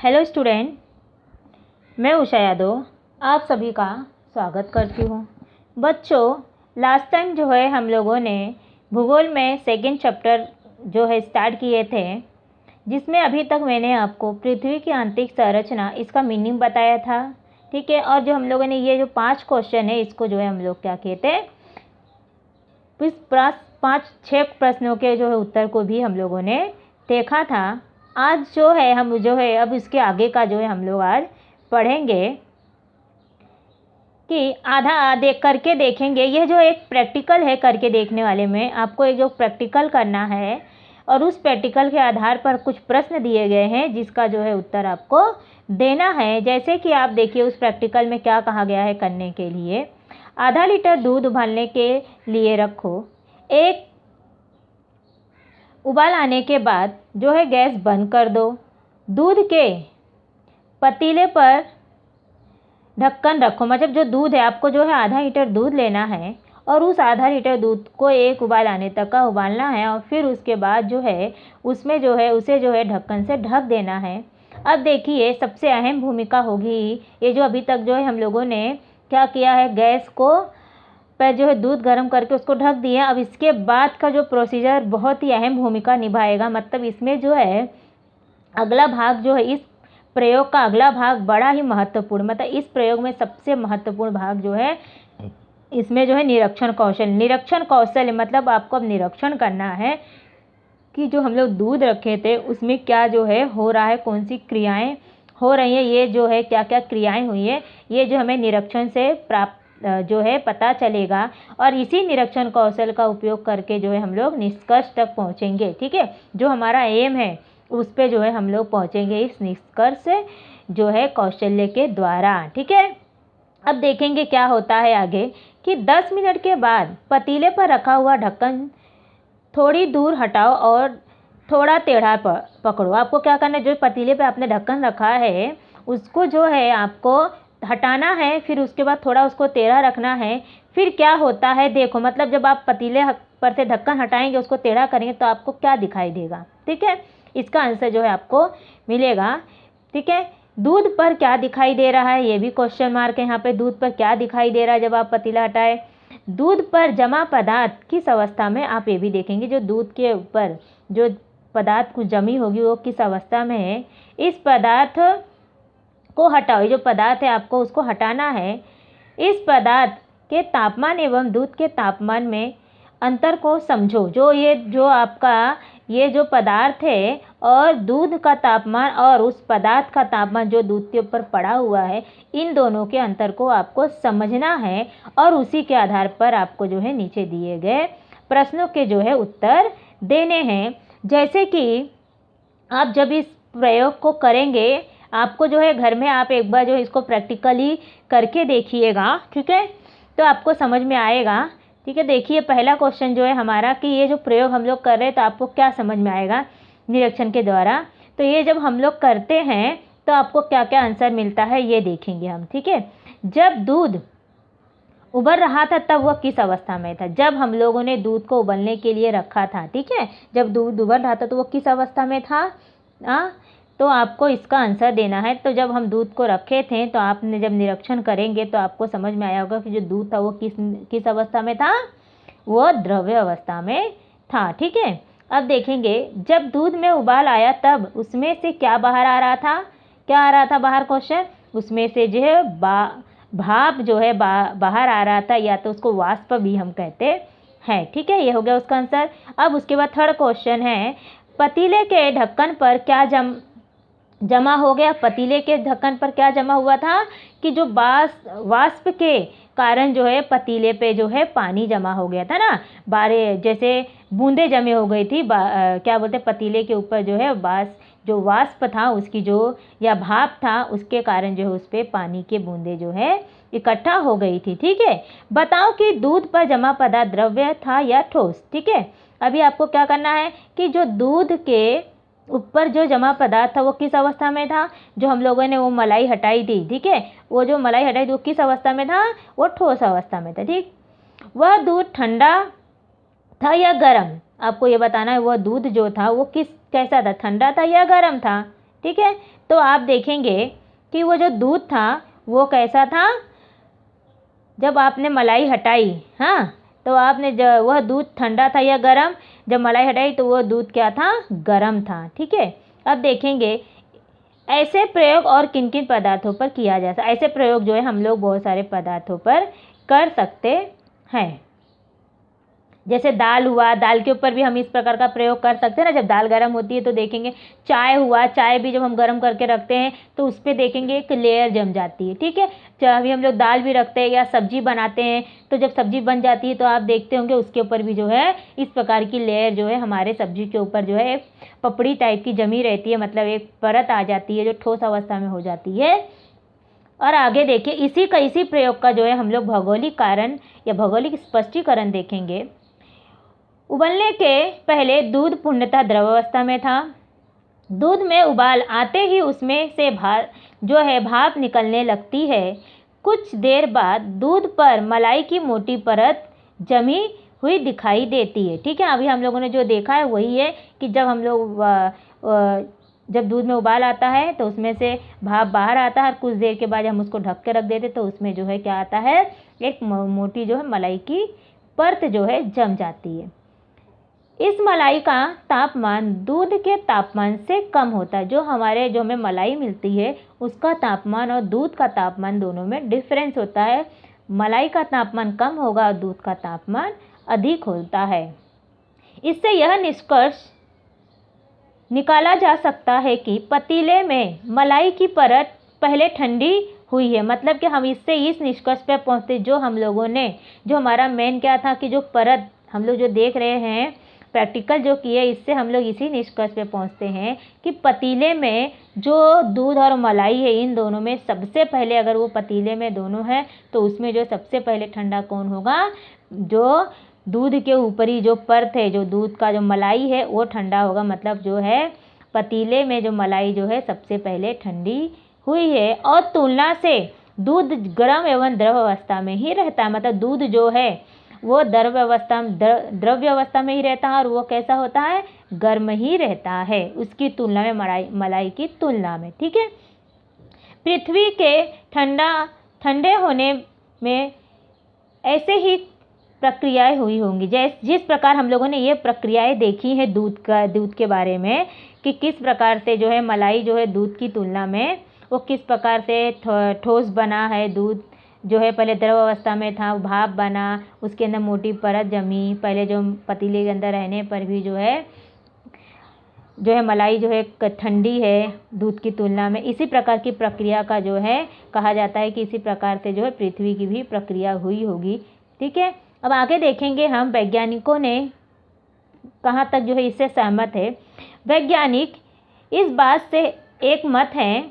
Hello student, मैं उषा यादव आप सभी का स्वागत करती हूँ। बच्चों, लास्ट टाइम जो है हम लोगों ने भूगोल में सेकंड चैप्टर जो है स्टार्ट किए थे, जिसमें अभी तक मैंने आपको पृथ्वी की आंतरिक संरचना इसका मीनिंग बताया था, ठीक है। और जो हम लोगों ने ये जो 5 क्वेश्चन है इसको जो है हम लोग क्या कहते हैं, इस 5-6 प्रश्नों के जो है उत्तर को भी हम लोगों ने देखा था। आज जो है हम जो है अब इसके आगे का जो है हम लोग आज पढ़ेंगे कि आधा देख करके देखेंगे। यह जो एक प्रैक्टिकल है करके देखने वाले में आपको एक जो प्रैक्टिकल करना है और उस प्रैक्टिकल के आधार पर कुछ प्रश्न दिए गए हैं जिसका जो है उत्तर आपको देना है। जैसे कि आप देखिए उस प्रैक्टिकल में क्या कहा गया है करने के लिए। आधा लीटर दूध उबालने के लिए रखो। एक उबाल आने के बाद जो है गैस बंद कर दो। दूध के पतीले पर ढक्कन रखो। मतलब जो दूध है आपको जो है आधा लीटर दूध लेना है और उस आधा लीटर दूध को एक उबाल आने तक का उबालना है और फिर उसके बाद जो है उसमें जो है उसे जो है ढक्कन से ढक देना है। अब देखिए सबसे अहम भूमिका होगी ये जो अभी तक जो है हम लोगों ने क्या किया है, गैस को पर जो है दूध गर्म करके उसको ढक दिया। अब इसके बाद का जो प्रोसीजर बहुत ही अहम भूमिका निभाएगा। मतलब इसमें जो है अगला भाग जो है, इस प्रयोग का अगला भाग बड़ा ही महत्वपूर्ण, मतलब इस प्रयोग में सबसे महत्वपूर्ण भाग जो है इसमें जो है निरीक्षण कौशल। निरीक्षण कौशल मतलब आपको अब निरीक्षण करना है कि जो हम लोग दूध रखे थे उसमें क्या जो है हो रहा है, कौन सी क्रियाएं हो रही हैं, ये जो है क्या क्या क्रियाएं हुई है, ये जो हमें निरीक्षण से प्राप्त जो है पता चलेगा। और इसी निरीक्षण कौशल का उपयोग करके जो है हम लोग निष्कर्ष तक पहुंचेंगे, ठीक है। जो हमारा एम है उस पे जो है हम लोग पहुंचेंगे इस निष्कर्ष जो है कौशल्य के द्वारा, ठीक है। अब देखेंगे क्या होता है आगे कि 10 मिनट के बाद पतीले पर रखा हुआ ढक्कन थोड़ी दूर हटाओ और थोड़ा टेढ़ा पकड़ो। आपको क्या करना है, जो पतीले पे आपने ढक्कन रखा है उसको जो है आपको हटाना है, फिर उसके बाद थोड़ा उसको टेढ़ा रखना है। फिर क्या होता है देखो, मतलब जब आप पतीले पर से ढक्कन हटाएंगे, उसको टेढ़ा करेंगे तो आपको क्या दिखाई देगा, ठीक है। इसका आंसर जो है आपको मिलेगा, ठीक है। दूध पर क्या दिखाई दे रहा है, ये भी क्वेश्चन मार्क है यहाँ पे। दूध पर क्या दिखाई दे रहा है जब आप पतीला हटाए। दूध पर जमा पदार्थ किस अवस्था में, आप ये भी देखेंगे जो दूध के ऊपर जो पदार्थ कुछ जमी होगी वो किस अवस्था में है। इस पदार्थ को हटाओ, ये जो पदार्थ है आपको उसको हटाना है। इस पदार्थ के तापमान एवं दूध के तापमान में अंतर को समझो। जो आपका ये जो पदार्थ है और दूध का तापमान और उस पदार्थ का तापमान जो दूध के ऊपर पड़ा हुआ है, इन दोनों के अंतर को आपको समझना है और उसी के आधार पर आपको जो है नीचे दिए गए प्रश्नों के जो है उत्तर देने हैं। जैसे कि आप जब इस प्रयोग को करेंगे, आपको जो है घर में आप एक बार जो है इसको प्रैक्टिकली करके देखिएगा, ठीक है, तो आपको समझ में आएगा, ठीक है। देखिए पहला क्वेश्चन जो है हमारा कि ये जो प्रयोग हम लोग कर रहे हैं तो आपको क्या समझ में आएगा निरीक्षण के द्वारा। तो ये जब हम लोग करते हैं तो आपको क्या क्या आंसर मिलता है ये देखेंगे हम, ठीक है। जब दूध उबल रहा था तब वह किस अवस्था में था। जब हम लोगों ने दूध को उबलने के लिए रखा था, ठीक है, जब दूध उबल रहा था तो वो किस अवस्था में था, तो आपको इसका आंसर देना है। तो जब हम दूध को रखे थे तो आपने जब निरीक्षण करेंगे तो आपको समझ में आया होगा कि जो दूध था वो किस अवस्था में था, वो द्रव्य अवस्था में था, ठीक है। अब देखेंगे जब दूध में उबाल आया तब उसमें से क्या बाहर आ रहा था, क्या आ रहा था बाहर क्वेश्चन, उसमें से जो है भाप जो है बाहर आ रहा था, या तो उसको वाष्प भी हम कहते हैं, ठीक है। ये हो गया उसका आंसर। अब उसके बाद थर्ड क्वेश्चन है पतीले के ढक्कन पर क्या जमा हो गया। पतीले के ढक्कन पर क्या जमा हुआ था कि जो वाष्प के कारण जो है पतीले पे जो है पानी जमा हो गया था ना, जैसे बूंदे जमे हो गई थी, क्या बोलते पतीले के ऊपर जो है जो वाष्प था उसकी जो या भाप था उसके कारण जो है उस पर पानी के बूंदे जो है इकट्ठा हो गई थी, ठीक है। बताओ कि दूध पर जमा पदार्थ द्रव्य था या ठोस, ठीक है। अभी आपको क्या करना है कि जो दूध के ऊपर जो जमा पदार्थ था वो किस अवस्था में था, जो हम लोगों ने वो मलाई हटाई थी, ठीक है, वो जो मलाई हटाई थी वो किस अवस्था में था, वो ठोस अवस्था में था, ठीक। वह दूध ठंडा था या गर्म, आपको ये बताना है। वह दूध जो था वो कैसा था, ठंडा था या गर्म था, ठीक है। तो आप देखेंगे कि वो जो दूध था वो कैसा था, जब आपने मलाई हटाई, हाँ, तो आपने जब वह दूध ठंडा था या गरम, जब मलाई हटाई तो वो दूध क्या था, गरम था। ठीक है। अब देखेंगे ऐसे प्रयोग और किन किन पदार्थों पर किया जा सकता है। ऐसे प्रयोग जो है हम लोग बहुत सारे पदार्थों पर कर सकते हैं। जैसे दाल हुआ, दाल के ऊपर भी हम इस प्रकार का प्रयोग कर सकते हैं ना। जब दाल गर्म होती है तो देखेंगे, चाय हुआ, चाय भी जब हम गर्म करके रखते हैं तो उस पर देखेंगे एक लेयर जम जाती है। ठीक है। अभी हम लोग दाल भी रखते हैं या सब्जी बनाते हैं, तो जब सब्जी बन जाती है तो आप देखते होंगे उसके ऊपर भी जो है इस प्रकार की लेयर जो है हमारे सब्जी के ऊपर जो है एक पपड़ी टाइप की जमी रहती है, मतलब एक परत आ जाती है जो ठोस अवस्था में हो जाती है। और आगे देखिए इसी प्रयोग का जो है हम लोग भौगोलिक कारण या भौगोलिक स्पष्टीकरण देखेंगे। उबलने के पहले दूध पूर्णतः द्रव अवस्था में था। दूध में उबाल आते ही उसमें से भाप निकलने लगती है। कुछ देर बाद दूध पर मलाई की मोटी परत जमी हुई दिखाई देती है। ठीक है। अभी हम लोगों ने जो देखा है वही है कि जब हम लोग जब दूध में उबाल आता है तो उसमें से भाप बाहर आता है और कुछ देर के बाद हम उसको ढक के रख देते तो उसमें जो है क्या आता है, एक मोटी जो है मलाई की परत जो है जम जाती है। इस मलाई का तापमान दूध के तापमान से कम होता है। जो हमें मलाई मिलती है उसका तापमान और दूध का तापमान दोनों में डिफरेंस होता है। मलाई का तापमान कम होगा और दूध का तापमान अधिक होता है। इससे यह निष्कर्ष निकाला जा सकता है कि पतीले में मलाई की परत पहले ठंडी हुई है। मतलब कि हम इससे इस निष्कर्ष पर पहुँचते, जो हम लोगों ने, जो हमारा मेन क्या था कि जो परत हम लोग जो देख रहे हैं प्रैक्टिकल जो किए, इससे हम लोग इसी निष्कर्ष पे पहुंचते हैं कि पतीले में जो दूध और मलाई है इन दोनों में सबसे पहले, अगर वो पतीले में दोनों है तो उसमें जो सबसे पहले ठंडा कौन होगा, जो दूध के ऊपरी जो परत है, जो दूध का जो मलाई है वो ठंडा होगा। मतलब जो है पतीले में जो मलाई जो है सबसे पहले ठंडी हुई है। और तुलना से दूध गर्म एवं द्रव अवस्था में ही रहता है। मतलब दूध जो है वो द्रव्य अवस्था में ही रहता है और वो कैसा होता है, गर्म ही रहता है उसकी तुलना में, मलाई की तुलना में। ठीक है। पृथ्वी के ठंडे होने में ऐसे ही प्रक्रियाएं हुई होंगी। जिस प्रकार हम लोगों ने ये प्रक्रियाएं देखी हैं दूध के बारे में कि किस प्रकार से जो है मलाई जो है दूध की तुलना में वो किस प्रकार से ठोस बना है। दूध जो है पहले द्रव अवस्था में था, भाप बना, उसके अंदर मोटी परत जमी, पहले जो पतीले के अंदर रहने पर भी जो है मलाई जो है ठंडी है दूध की तुलना में। इसी प्रकार की प्रक्रिया का जो है कहा जाता है कि इसी प्रकार से जो है पृथ्वी की भी प्रक्रिया हुई होगी। ठीक है। अब आगे देखेंगे हम वैज्ञानिकों ने कहाँ तक जो है इससे सहमत है। वैज्ञानिक इस बात से एक मत है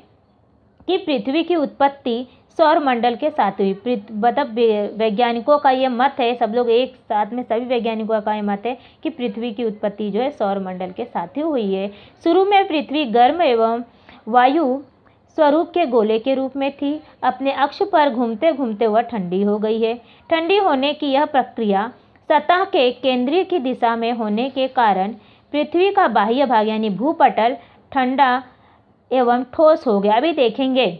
कि पृथ्वी की उत्पत्ति सौर मंडल के साथ हुई। मतलब वैज्ञानिकों का ये मत है, सब लोग एक साथ में, सभी वैज्ञानिकों का ये मत है कि पृथ्वी की उत्पत्ति जो है सौर मंडल के साथ ही हुई है। शुरू में पृथ्वी गर्म एवं वायु स्वरूप के गोले के रूप में थी। अपने अक्ष पर घूमते घूमते वह ठंडी हो गई है। ठंडी होने की यह प्रक्रिया सतह के केंद्रीय की दिशा में होने के कारण पृथ्वी का बाह्य भाग यानी भूपटल ठंडा एवं ठोस हो गया। अभी देखेंगे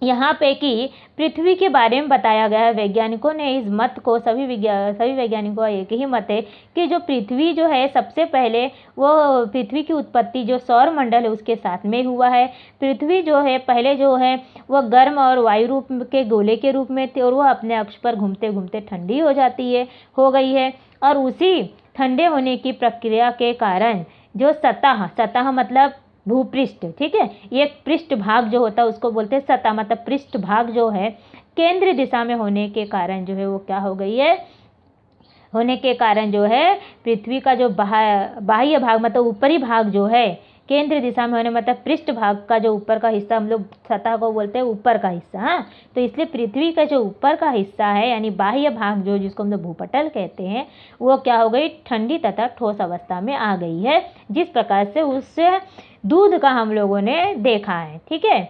यहाँ पे कि पृथ्वी के बारे में बताया गया है। वैज्ञानिकों ने इस मत को, सभी वैज्ञानिकों का एक ही मत है कि जो पृथ्वी जो है सबसे पहले वो पृथ्वी की उत्पत्ति जो सौर मंडल है उसके साथ में हुआ है। पृथ्वी जो है पहले जो है वह गर्म और वायु रूप के गोले के रूप में थी और वह अपने अक्ष पर घूमते घूमते ठंडी हो गई है। और उसी ठंडे होने की प्रक्रिया के कारण जो सतह मतलब भूपृष्ठ, ठीक है, ये पृष्ठ भाग जो होता है उसको बोलते हैं सतह, मतलब पृष्ठ भाग जो है केंद्र दिशा में होने के कारण जो है वो क्या हो गई है, होने के कारण जो है पृथ्वी का जो बाह्य भाग मतलब ऊपरी भाग जो है केंद्र दिशा में होने मतलब पृष्ठ भाग का जो ऊपर का हिस्सा, हम लोग सतह को बोलते हैं ऊपर का हिस्सा। हाँ, तो इसलिए पृथ्वी का जो ऊपर का हिस्सा है यानी बाह्य भाग जो जिसको हम लोग भूपटल कहते हैं वो क्या हो गई, ठंडी तथा ठोस अवस्था में आ गई है। जिस प्रकार से उससे दूध का हम लोगों ने देखा है, ठीक है,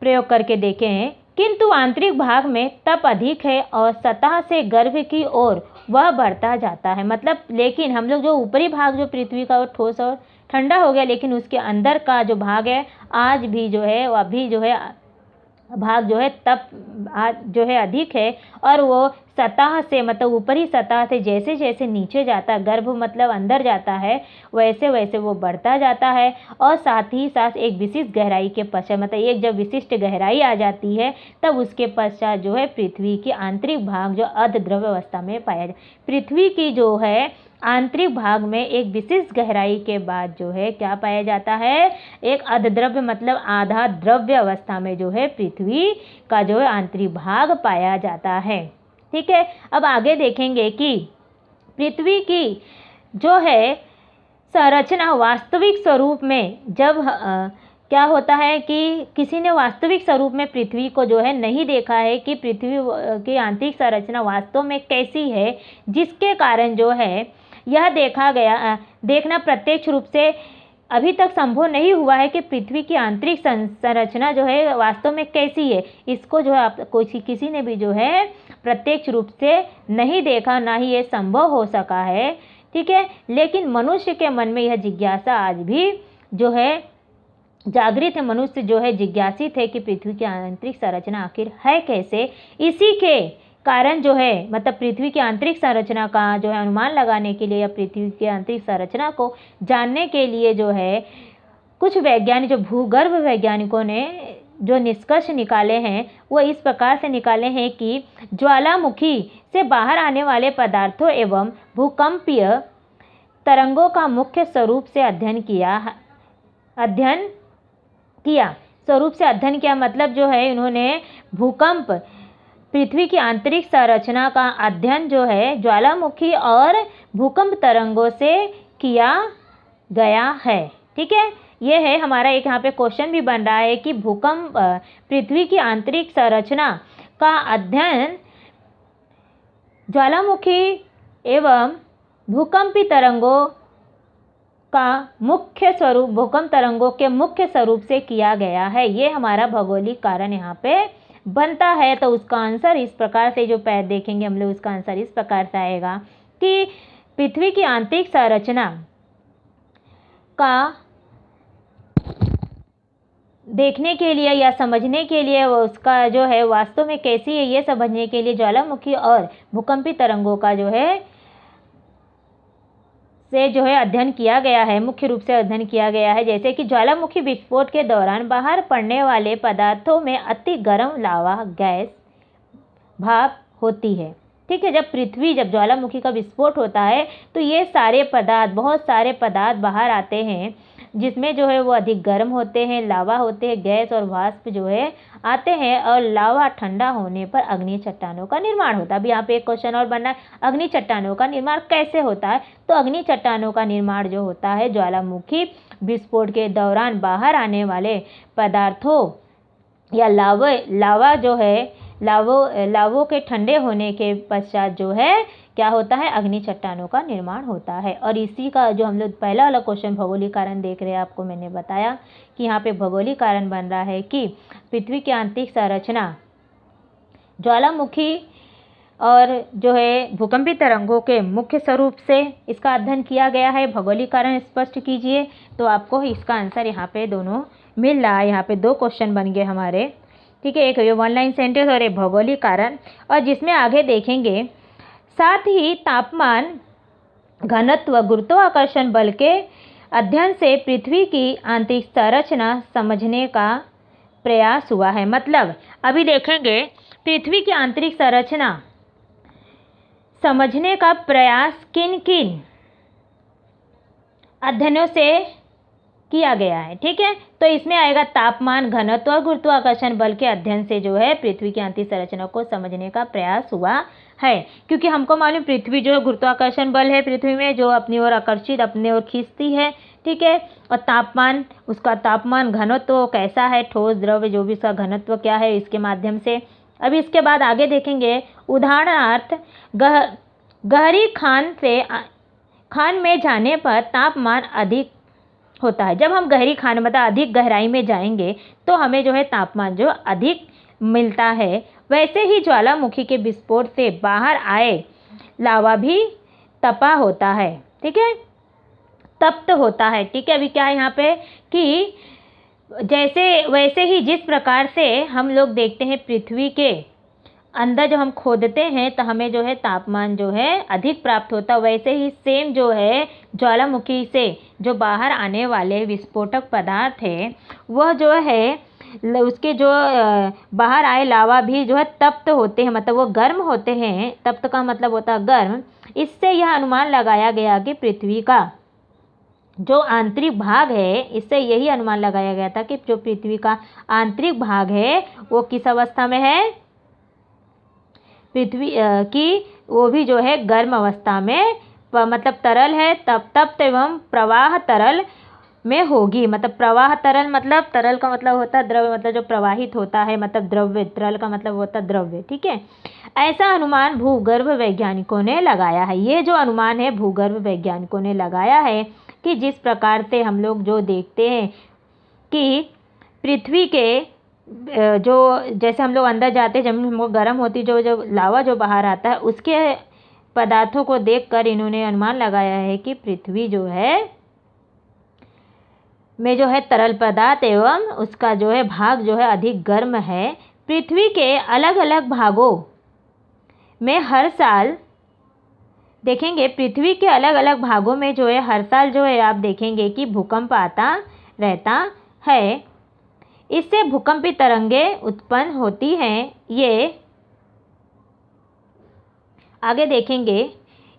प्रयोग करके देखे हैं। किंतु आंतरिक भाग में तप अधिक है और सतह से गर्भ की ओर वह बढ़ता जाता है। मतलब लेकिन हम लोग जो ऊपरी भाग जो पृथ्वी का वो ठोस और ठंडा हो गया, लेकिन उसके अंदर का जो भाग है आज भी जो है वो अभी जो है भाग जो है तप आज जो है अधिक है, और वो सतह से मतलब ऊपरी सतह से जैसे जैसे नीचे जाता है, गर्भ मतलब अंदर जाता है, वैसे वैसे वो बढ़ता जाता है। और साथ ही साथ एक विशिष्ट गहराई के पश्चात मतलब एक जब विशिष्ट गहराई आ जाती है तब उसके पश्चात जो है पृथ्वी की आंतरिक भाग जो अर्धद्रव्य अवस्था में पाया जाए। पृथ्वी की जो है आंतरिक भाग में एक विशिष्ट गहराई के बाद जो है क्या पाया जाता है, एक अर्धद्रव्य मतलब आधा द्रव्य अवस्था में जो है पृथ्वी का जो है आंतरिक भाग पाया जाता है। ठीक है, अब आगे देखेंगे कि पृथ्वी की जो है संरचना वास्तविक स्वरूप में जब क्या होता है कि किसी ने वास्तविक स्वरूप में पृथ्वी को जो है नहीं देखा है कि पृथ्वी की आंतरिक संरचना वास्तव में कैसी है, जिसके कारण जो है यह देखना प्रत्यक्ष रूप से अभी तक संभव नहीं हुआ है कि पृथ्वी की आंतरिक संरचना जो है वास्तव में कैसी है। इसको जो है आप किसी ने भी जो है प्रत्यक्ष रूप से नहीं देखा, ना ही ये संभव हो सका है। ठीक है, लेकिन मनुष्य के मन में यह जिज्ञासा आज भी जो है जागृत है। मनुष्य जो है जिज्ञासित है कि पृथ्वी की आंतरिक संरचना आखिर है कैसे। इसी के कारण जो है मतलब पृथ्वी की आंतरिक संरचना का जो है अनुमान लगाने के लिए या पृथ्वी की आंतरिक संरचना को जानने के लिए जो है कुछ वैज्ञानिक जो भूगर्भ वैज्ञानिकों ने जो निष्कर्ष निकाले हैं वो इस प्रकार से निकाले हैं कि ज्वालामुखी से बाहर आने वाले पदार्थों एवं भूकंपीय तरंगों का मुख्य स्वरूप से अध्ययन किया मतलब जो है इन्होंने भूकंप पृथ्वी की आंतरिक संरचना का अध्ययन जो है ज्वालामुखी और भूकंप तरंगों से किया गया है। ठीक है, ये है हमारा एक यहाँ पे क्वेश्चन भी बन रहा है कि भूकंप पृथ्वी की आंतरिक संरचना का अध्ययन ज्वालामुखी एवं भूकंपी तरंगों का मुख्य स्वरूप भूकंप तरंगों के मुख्य स्वरूप से किया गया है। ये हमारा भौगोलिक कारण यहाँ पे बनता है। तो उसका आंसर इस प्रकार से जो पैर देखेंगे हम लोग, उसका आंसर इस प्रकार से आएगा कि पृथ्वी की आंतरिक संरचना का देखने के लिए या समझने के लिए उसका जो है वास्तव में कैसी है ये समझने के लिए ज्वालामुखी और भूकंपी तरंगों का जो है अध्ययन किया गया है, मुख्य रूप से अध्ययन किया गया है। जैसे कि ज्वालामुखी विस्फोट के दौरान बाहर पड़ने वाले पदार्थों में अति गर्म लावा गैस भाप होती है। ठीक है, जब ज्वालामुखी का विस्फोट होता है तो ये सारे पदार्थ बहुत सारे पदार्थ बाहर आते हैं जिसमें जो है वो अधिक गर्म होते हैं, लावा होते हैं, गैस और वाष्प जो है आते हैं और लावा ठंडा होने पर अग्नि चट्टानों का निर्माण होता है। अब यहाँ पे एक क्वेश्चन और बनना है, अग्नि चट्टानों का निर्माण कैसे होता है? तो अग्नि चट्टानों का निर्माण जो होता है ज्वालामुखी विस्फोट के दौरान बाहर आने वाले पदार्थों या लावा जो है लावों के ठंडे होने के पश्चात जो है क्या होता है, अग्नि चट्टानों का निर्माण होता है। और इसी का जो हम लोग पहला वाला क्वेश्चन भौगोलिक कारण देख रहे हैं, आपको मैंने बताया कि यहाँ पे भौगोलिक कारण बन रहा है कि पृथ्वी की आंतरिक संरचना ज्वालामुखी और जो है भूकंपी तरंगों के मुख्य स्वरूप से इसका अध्ययन किया गया है। भौगोलिक कारण स्पष्ट कीजिए, तो आपको इसका आंसर यहाँ पे दोनों मिल रहा है। यहाँ पे दो क्वेश्चन बन गए हमारे। ठीक है, एक ये वन लाइन सेंटेंस और एक भौगोलिक कारण, और जिसमें आगे देखेंगे साथ ही तापमान घनत्व गुरुत्वाकर्षण बल के अध्ययन से पृथ्वी की आंतरिक संरचना समझने का प्रयास हुआ है। मतलब अभी देखेंगे पृथ्वी की आंतरिक संरचना समझने का प्रयास किन किन अध्ययनों से किया गया है। ठीक है, तो इसमें आएगा तापमान घनत्व और गुरुत्वाकर्षण बल के अध्ययन से जो है पृथ्वी की आंतरिक संरचना को समझने का प्रयास हुआ है। क्योंकि हमको मालूम पृथ्वी जो है गुरुत्वाकर्षण बल है पृथ्वी में जो अपनी ओर आकर्षित अपने ओर खींचती है। ठीक है, और तापमान उसका तापमान घनत्व कैसा है, ठोस द्रव्य जो भी उसका घनत्व क्या है, इसके माध्यम से। अभी इसके बाद आगे देखेंगे उदाहरणार्थ गहरी खान में जाने पर तापमान अधिक होता है। जब हम गहरी खान मतलब अधिक गहराई में जाएंगे तो हमें जो है तापमान जो अधिक मिलता है। वैसे ही ज्वालामुखी के विस्फोट से बाहर आए लावा भी तपा होता है। ठीक है, तप्त होता है। ठीक है, अभी क्या है यहाँ पे कि जैसे वैसे ही जिस प्रकार से हम लोग देखते हैं पृथ्वी के अंदर जो हम खोदते हैं तो हमें जो है तापमान जो है अधिक प्राप्त होता है, वैसे ही सेम जो है ज्वालामुखी से जो बाहर आने वाले विस्फोटक पदार्थ है वह जो है उसके जो बाहर आए लावा भी जो है तप्त होते हैं, मतलब वो गर्म होते हैं। तप्त का मतलब होता है गर्म। इससे यह अनुमान लगाया गया कि पृथ्वी का जो आंतरिक भाग है, इससे यही अनुमान लगाया गया था कि जो पृथ्वी का आंतरिक भाग है वो किस अवस्था में है, पृथ्वी की वो भी जो है गर्म अवस्था में, मतलब तरल है, तप्त एवं प्रवाह तरल में होगी। मतलब प्रवाह तरल, मतलब तरल का मतलब होता है द्रव्य, मतलब जो प्रवाहित होता है, मतलब द्रव्य। तरल का मतलब होता है द्रव्य। ठीक है, ऐसा अनुमान भूगर्भ वैज्ञानिकों ने लगाया है। ये जो अनुमान है भूगर्भ वैज्ञानिकों ने लगाया है कि जिस प्रकार से हम लोग जो देखते हैं कि पृथ्वी के जो जैसे हम लोग अंदर जाते हैं जमीन वो गर्म होती, जो लावा जो बाहर आता है उसके पदार्थों को देखकर इन्होंने अनुमान लगाया है कि पृथ्वी जो है में जो है तरल पदार्थ एवं उसका जो है भाग जो है अधिक गर्म है। पृथ्वी के अलग अलग भागों में हर साल देखेंगे, पृथ्वी के अलग अलग भागों में जो है हर साल जो है आप देखेंगे कि भूकंप आता रहता है। इससे भूकंपी तरंगें उत्पन्न होती हैं। ये आगे देखेंगे,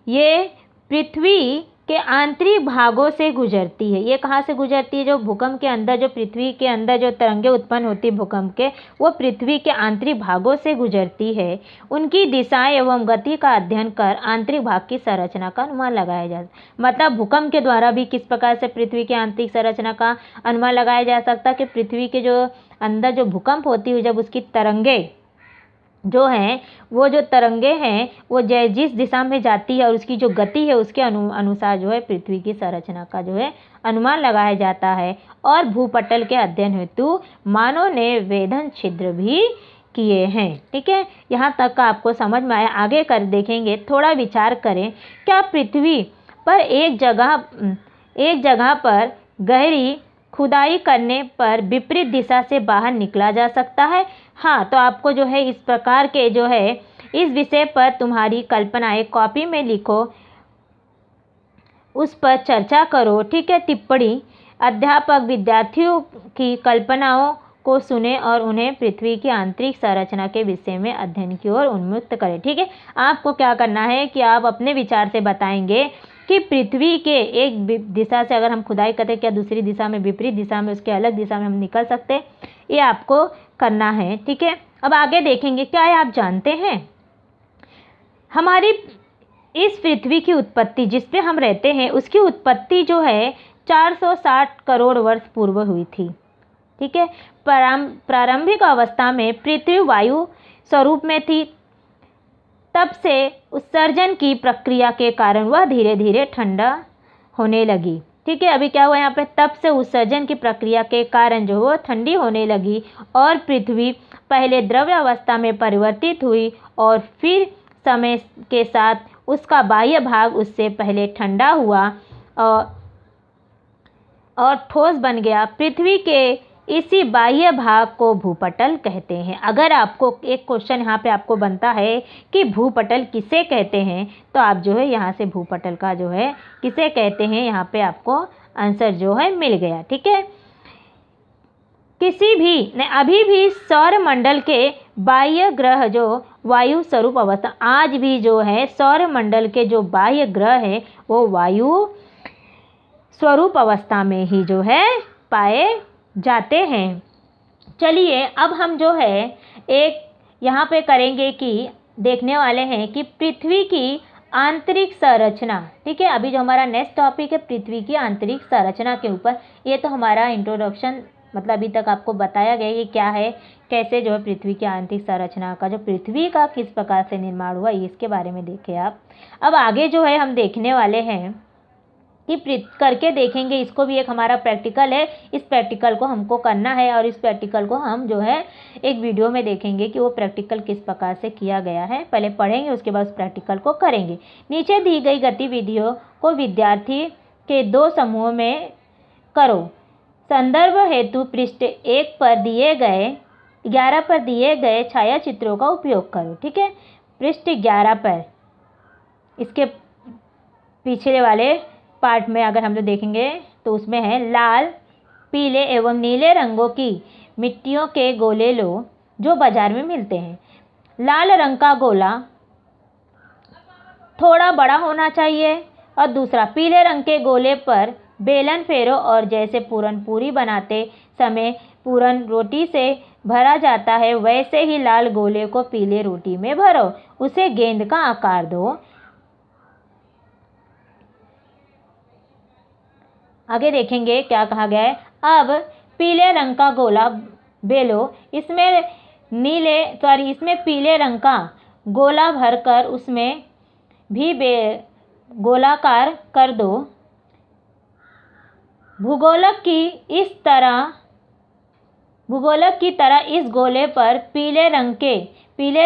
ये पृथ्वी के आंतरिक भागों से गुजरती है। ये कहाँ से गुजरती है? जो भूकंप के अंदर, जो पृथ्वी के अंदर जो तरंगें उत्पन्न होती है भूकंप के, वो पृथ्वी के आंतरिक भागों से गुजरती है। उनकी दिशाएं एवं गति का अध्ययन कर आंतरिक भाग की संरचना का अनुमान लगाया जा सकता है। मतलब भूकंप के द्वारा भी किस प्रकार से पृथ्वी की आंतरिक संरचना का अनुमान लगाया जा सकता है कि पृथ्वी के जो अंदर जो भूकंप होती है, जब उसकी तरंगें जो हैं, वो जो तरंगें हैं वो जिस दिशा में जाती है और उसकी जो गति है उसके अनुसार जो है पृथ्वी की संरचना का जो है अनुमान लगाया जाता है। और भूपटल के अध्ययन हेतु मानव ने वेधन छिद्र भी किए हैं। ठीक है, यहाँ तक का आपको समझ में आया। आगे कर देखेंगे, थोड़ा विचार करें, क्या पृथ्वी पर एक जगह पर गहरी खुदाई करने पर विपरीत दिशा से बाहर निकला जा सकता है? हाँ, तो आपको जो है इस प्रकार के जो है इस विषय पर तुम्हारी कल्पनाएं कॉपी में लिखो, उस पर चर्चा करो। ठीक है, टिप्पणी, अध्यापक विद्यार्थियों की कल्पनाओं को सुने और उन्हें पृथ्वी की आंतरिक संरचना के विषय में अध्ययन की ओर उन्मुक्त करें। ठीक है, आपको क्या करना है कि आप अपने विचार से बताएंगे कि पृथ्वी के एक दिशा से अगर हम खुदाई करते क्या दूसरी दिशा में, विपरीत दिशा में, उसके अलग दिशा में हम निकल सकते हैं, ये आपको करना है। ठीक है, अब आगे देखेंगे, क्या है आप जानते हैं हमारी इस पृथ्वी की उत्पत्ति, जिस पे हम रहते हैं, उसकी उत्पत्ति जो है 460 करोड़ वर्ष पूर्व हुई थी। ठीक है, प्रारंभिक अवस्था में पृथ्वी वायु स्वरूप में थी। तब से उत्सर्जन की प्रक्रिया के कारण वह धीरे धीरे ठंडा होने लगी। ठीक है, अभी क्या हुआ यहाँ पे, तब से उत्सर्जन की प्रक्रिया के कारण जो वो ठंडी होने लगी और पृथ्वी पहले द्रव्य अवस्था में परिवर्तित हुई और फिर समय के साथ उसका बाह्य भाग उससे पहले ठंडा हुआ और ठोस बन गया। पृथ्वी के इसी बाह्य भाग को भूपटल कहते हैं। अगर आपको एक क्वेश्चन यहाँ पे आपको बनता है कि भूपटल किसे कहते हैं, तो आप जो है यहाँ से भूपटल का जो है किसे कहते हैं, यहाँ पे आपको आंसर जो है मिल गया। ठीक है, किसी भी ने अभी भी सौर मंडल के बाह्य ग्रह जो वायु स्वरूप अवस्था, आज भी जो है सौर मंडल के जो बाह्य ग्रह है वो वायु स्वरूप अवस्था में ही जो है पाए जाते हैं। चलिए अब हम जो है एक यहाँ पे करेंगे कि देखने वाले हैं कि पृथ्वी की आंतरिक संरचना। ठीक है, अभी जो हमारा नेक्स्ट टॉपिक है पृथ्वी की आंतरिक संरचना के ऊपर, ये तो हमारा इंट्रोडक्शन, मतलब अभी तक आपको बताया गया कि क्या है, कैसे जो है पृथ्वी की आंतरिक संरचना का, जो पृथ्वी का किस प्रकार से निर्माण हुआ, इसके बारे में देखे आप। अब आगे जो है हम देखने वाले हैं कि करके देखेंगे, इसको भी एक हमारा प्रैक्टिकल है, इस प्रैक्टिकल को हमको करना है और इस प्रैक्टिकल को हम जो है एक वीडियो में देखेंगे कि वो प्रैक्टिकल किस प्रकार से किया गया है। पहले पढ़ेंगे, उसके बाद उस प्रैक्टिकल को करेंगे। नीचे दी गई गतिविधियों को विद्यार्थी के दो समूहों में करो। संदर्भ हेतु पृष्ठ 1 पर दिए गए 11 पर दिए गए छाया चित्रों का उपयोग करो। ठीक है, पृष्ठ 11 पर इसके पिछले वाले पार्ट में अगर हम लोग देखेंगे तो उसमें है लाल, पीले एवं नीले रंगों की मिट्टियों के गोले लो जो बाजार में मिलते हैं। लाल रंग का गोला थोड़ा बड़ा होना चाहिए और दूसरा पीले रंग के गोले पर बेलन फेरो और जैसे पूरन पूरी बनाते समय पूरन रोटी से भरा जाता है वैसे ही लाल गोले को पीले रोटी में भरो, उसे गेंद का आकार दो। आगे देखेंगे क्या कहा गया है। अब पीले रंग का गोला बेलो, इसमें पीले रंग का गोला भरकर उसमें भी गोलाकार कर दो। भूगोलक की तरह इस गोले पर पीले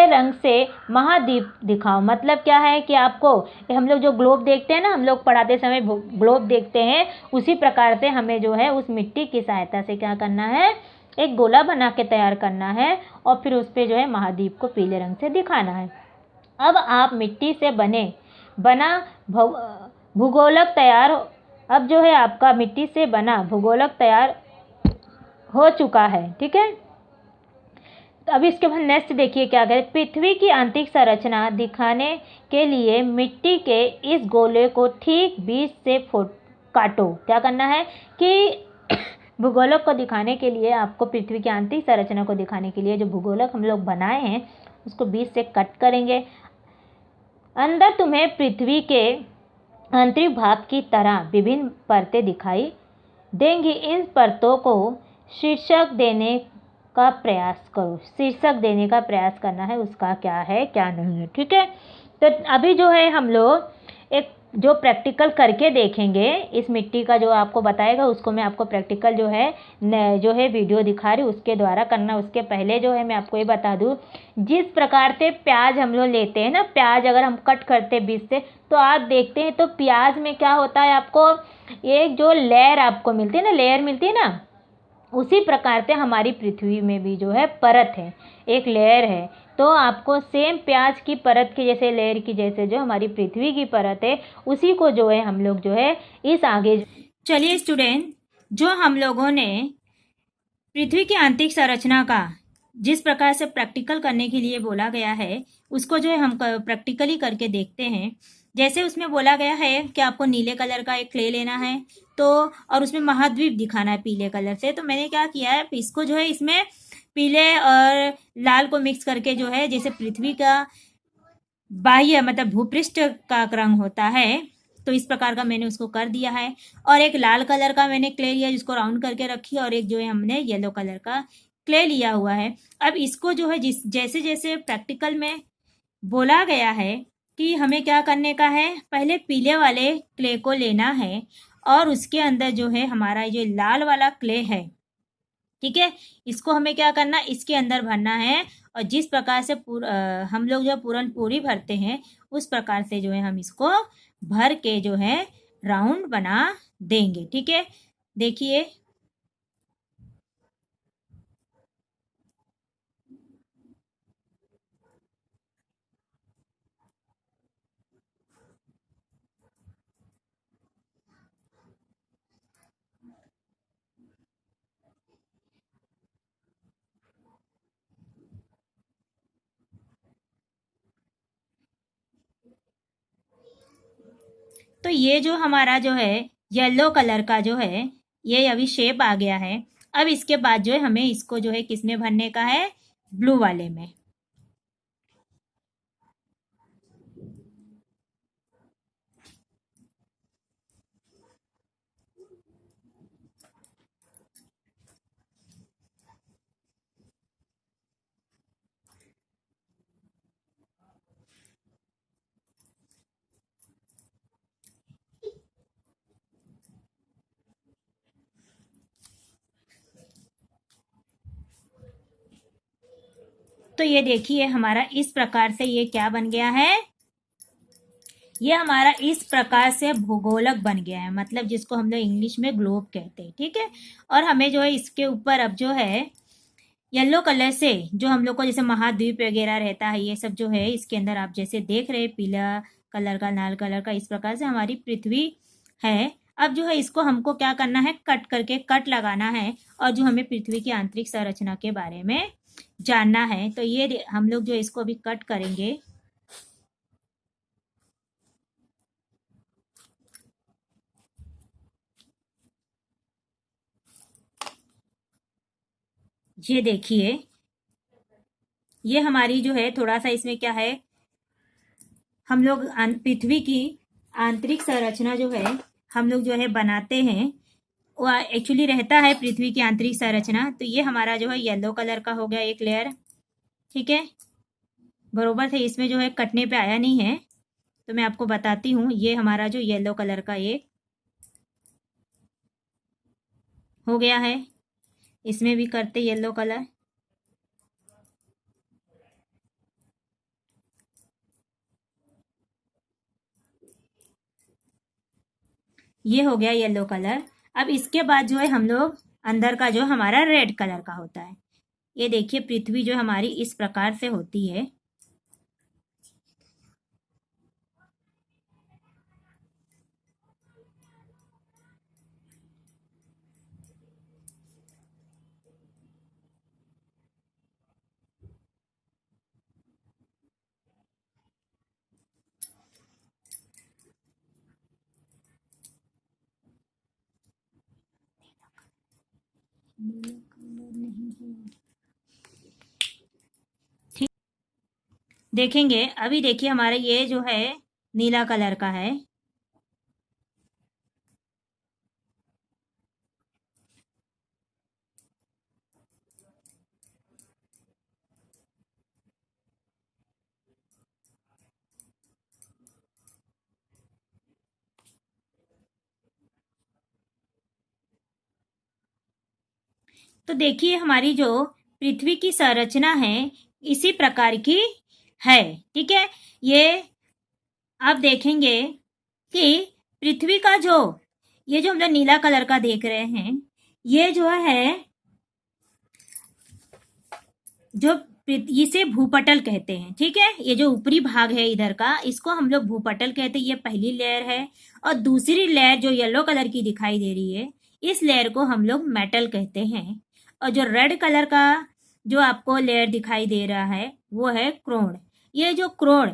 रंग से महाद्वीप दिखाओ। मतलब क्या है कि आपको हम लोग जो ग्लोब देखते हैं ना, हम लोग पढ़ाते समय ग्लोब देखते हैं, उसी प्रकार से हमें जो है उस मिट्टी की सहायता से क्या करना है, एक गोला बना के तैयार करना है और फिर उस पर जो है महाद्वीप को पीले रंग से दिखाना है। अब आप मिट्टी से बना भूगोलक तैयार, अब जो है आपका मिट्टी से बना भूगोलक तैयार हो चुका है। ठीक है, तो अब इसके बाद नेक्स्ट देखिए क्या करें। पृथ्वी की आंतरिक संरचना दिखाने के लिए मिट्टी के इस गोले को ठीक बीच से काटो। क्या करना है कि भूगोलक को दिखाने के लिए आपको पृथ्वी की आंतरिक संरचना को दिखाने के लिए जो भूगोलक हम लोग बनाए हैं उसको बीच से कट करेंगे। अंदर तुम्हें पृथ्वी के आंतरिक भाग की तरह विभिन्न परतें दिखाई देंगी। इन परतों को शीर्षक देने का प्रयास करो। शीर्षक देने का प्रयास करना है, उसका क्या है क्या नहीं है। ठीक है, तो अभी जो है हम लोग एक जो प्रैक्टिकल करके देखेंगे, इस मिट्टी का जो आपको बताएगा उसको मैं आपको प्रैक्टिकल जो है वीडियो दिखा रही हूँ उसके द्वारा करना। उसके पहले जो है मैं आपको ये बता दूँ, जिस प्रकार से प्याज हम लोग लेते हैं ना, प्याज अगर हम कट करते हैं बीच से, तो आप देखते हैं तो प्याज में क्या होता है, आपको एक जो लेयर आपको मिलती है ना, लेयर मिलती है ना, उसी प्रकार से हमारी पृथ्वी में भी जो है परत है, एक लेयर है। तो आपको सेम प्याज की परत की जैसे लेयर की जैसे जो हमारी पृथ्वी की परत है उसी को जो है हम लोग जो है इस आगे। चलिए स्टूडेंट, जो हम लोगों ने पृथ्वी की आंतरिक संरचना का जिस प्रकार से प्रैक्टिकल करने के लिए बोला गया है उसको जो है हम प्रैक्टिकली करके देखते हैं। जैसे उसमें बोला गया है कि आपको नीले कलर का एक क्ले लेना है तो और उसमें महाद्वीप दिखाना है पीले कलर से। तो मैंने क्या किया है, इसको जो है इसमें पीले और लाल को मिक्स करके जो है जैसे पृथ्वी का बाह्य मतलब भूपृष्ठ का रंग होता है तो इस प्रकार का मैंने उसको कर दिया है। और एक लाल कलर का मैंने क्ले लिया जिसको राउंड करके रखी और एक जो है हमने येलो कलर का क्ले लिया हुआ है। अब इसको जो है जैसे जैसे प्रैक्टिकल में बोला गया है कि हमें क्या करने का है, पहले पीले वाले क्ले को लेना है और उसके अंदर जो है हमारा जो लाल वाला क्ले है, ठीक है, इसको हमें क्या करना, इसके अंदर भरना है। और जिस प्रकार से हम लोग जो पूरन पूरी भरते हैं उस प्रकार से जो है हम इसको भर के जो है राउंड बना देंगे। ठीक है, देखिए तो ये जो हमारा जो है येलो कलर का जो है ये अभी शेप आ गया है। अब इसके बाद जो है हमें इसको जो है किसमें भरने का है, ब्लू वाले में। तो ये देखिए हमारा इस प्रकार से ये क्या बन गया है, ये हमारा इस प्रकार से भूगोलक बन गया है, मतलब जिसको हम लोग इंग्लिश में ग्लोब कहते हैं, ठीक है। और हमें जो है इसके ऊपर अब जो है येलो कलर से जो हम लोग को जैसे महाद्वीप वगैरह रहता है, ये सब जो है इसके अंदर आप जैसे देख रहे हैं, पीला कलर का, लाल कलर का, इस प्रकार से हमारी पृथ्वी है। अब जो है इसको हमको क्या करना है, कट करके कट लगाना है, और जो हमें पृथ्वी की आंतरिक संरचना के बारे में जानना है, तो ये हम लोग जो इसको अभी कट करेंगे। ये देखिए, ये हमारी जो है थोड़ा सा इसमें क्या है, हम लोग पृथ्वी की आंतरिक संरचना जो है हम लोग जो है बनाते हैं, वो एक्चुअली रहता है पृथ्वी की आंतरिक संरचना। तो ये हमारा जो है येलो कलर का हो गया एक लेयर, ठीक है, बरोबर थे, इसमें जो है कटने पे आया नहीं है, तो मैं आपको बताती हूँ। ये हमारा जो येलो कलर का एक हो गया है, इसमें भी करते येलो कलर, ये हो गया येलो कलर। अब इसके बाद जो है हम लोग अंदर का जो हमारा रेड कलर का होता है। ये देखिए पृथ्वी जो हमारी इस प्रकार से होती है। ठीक, देखेंगे अभी, देखिए हमारा ये जो है नीला कलर का है। तो देखिए हमारी जो पृथ्वी की संरचना है इसी प्रकार की है, ठीक है। ये आप देखेंगे कि पृथ्वी का जो ये जो हम लोग नीला कलर का देख रहे हैं, ये जो है जो इसे भूपटल कहते हैं, ठीक है। ये जो ऊपरी भाग है इधर का, इसको हम लोग भूपटल कहते हैं, ये पहली लेयर है। और दूसरी लेयर जो येलो कलर की दिखाई दे रही है, इस लेयर को हम लोग मेटल कहते हैं। और जो रेड कलर का जो आपको लेयर दिखाई दे रहा है वो है क्रोण। ये जो क्रोण,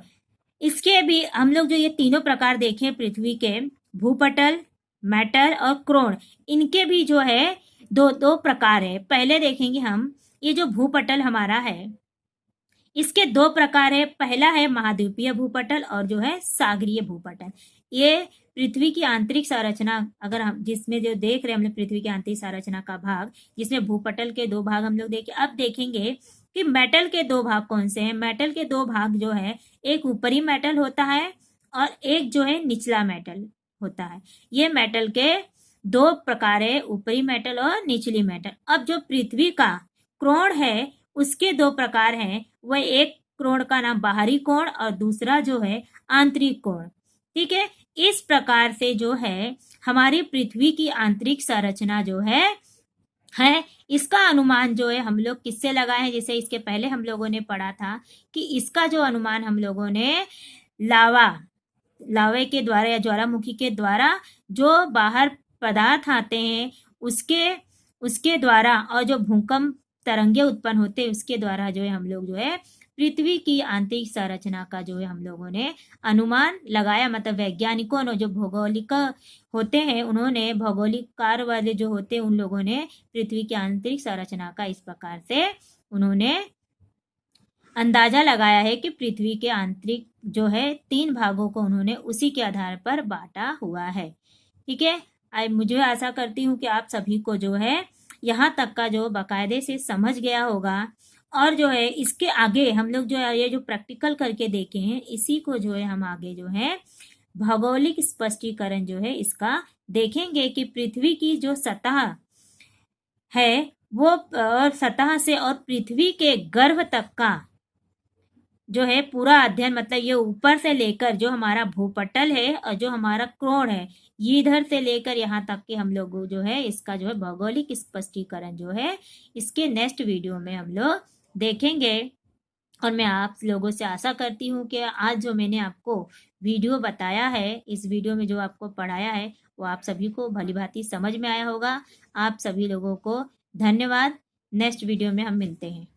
इसके भी हम लोग जो ये तीनों प्रकार देखें पृथ्वी के, भूपटल, मेटल और क्रोण, इनके भी जो है दो दो प्रकार है। पहले देखेंगे हम, ये जो भूपटल हमारा है इसके दो प्रकार है। पहला है महाद्वीपीय भूपटल और जो है सागरीय भूपटल। ये पृथ्वी की आंतरिक संरचना, अगर हम जिसमें जो देख रहे हैं हम लोग पृथ्वी की आंतरिक संरचना का भाग, जिसमें भूपटल के दो भाग हम लोग देखे। अब देखेंगे कि मेटल के दो भाग कौन से हैं। मेटल के दो भाग जो है, एक ऊपरी मेटल होता है और एक जो है निचला मेटल होता है। ये मेटल के दो प्रकार है, ऊपरी मेटल और निचली मेटल। अब जो पृथ्वी का क्रोण है उसके दो प्रकार हैं, वह एक कोण का नाम बाहरी कोण और दूसरा जो है आंतरिक कोण, ठीक है। इस प्रकार से जो है हमारी पृथ्वी की आंतरिक संरचना जो है इसका अनुमान जो है हम लोग किससे लगाए हैं। जैसे इसके पहले हम लोगों ने पढ़ा था कि इसका जो अनुमान हम लोगों ने लावे के द्वारा या ज्वालामुखी के द्वारा जो बाहर पदार्थ आते हैं उसके उसके द्वारा, और जो भूकंप तरंगे उत्पन्न होते हैं उसके द्वारा जो है हम लोग जो है पृथ्वी की आंतरिक संरचना का जो है हम लोगों ने अनुमान लगाया। मतलब वैज्ञानिकों ने, जो भौगोलिक होते हैं, उन्होंने भौगोलिक कार्य वाले जो होते हैं उन लोगों ने पृथ्वी की आंतरिक संरचना का इस प्रकार से उन्होंने अंदाजा लगाया है कि पृथ्वी के आंतरिक जो है तीन भागों को उन्होंने उसी के आधार पर बांटा हुआ है, ठीक है। मुझे आशा करती हूँ कि आप सभी को जो है यहाँ तक का जो बाकायदे से समझ गया होगा। और जो है इसके आगे हम लोग जो है ये जो प्रैक्टिकल करके देखे हैं, इसी को जो है हम आगे जो है भौगोलिक स्पष्टीकरण जो है इसका देखेंगे कि पृथ्वी की जो सतह है वो, और सतह से और पृथ्वी के गर्भ तक का जो है पूरा अध्ययन, मतलब ये ऊपर से लेकर जो हमारा भूपटल है और जो हमारा कोण है, ये इधर से लेकर यहाँ तक के हम लोग जो है इसका जो है भौगोलिक स्पष्टीकरण जो है इसके नेक्स्ट वीडियो में हम लोग देखेंगे। और मैं आप लोगों से आशा करती हूँ कि आज जो मैंने आपको वीडियो बताया है, इस वीडियो में जो आपको पढ़ाया है वो आप सभी को भली भांति समझ में आया होगा। आप सभी लोगों को धन्यवाद। नेक्स्ट वीडियो में हम मिलते हैं।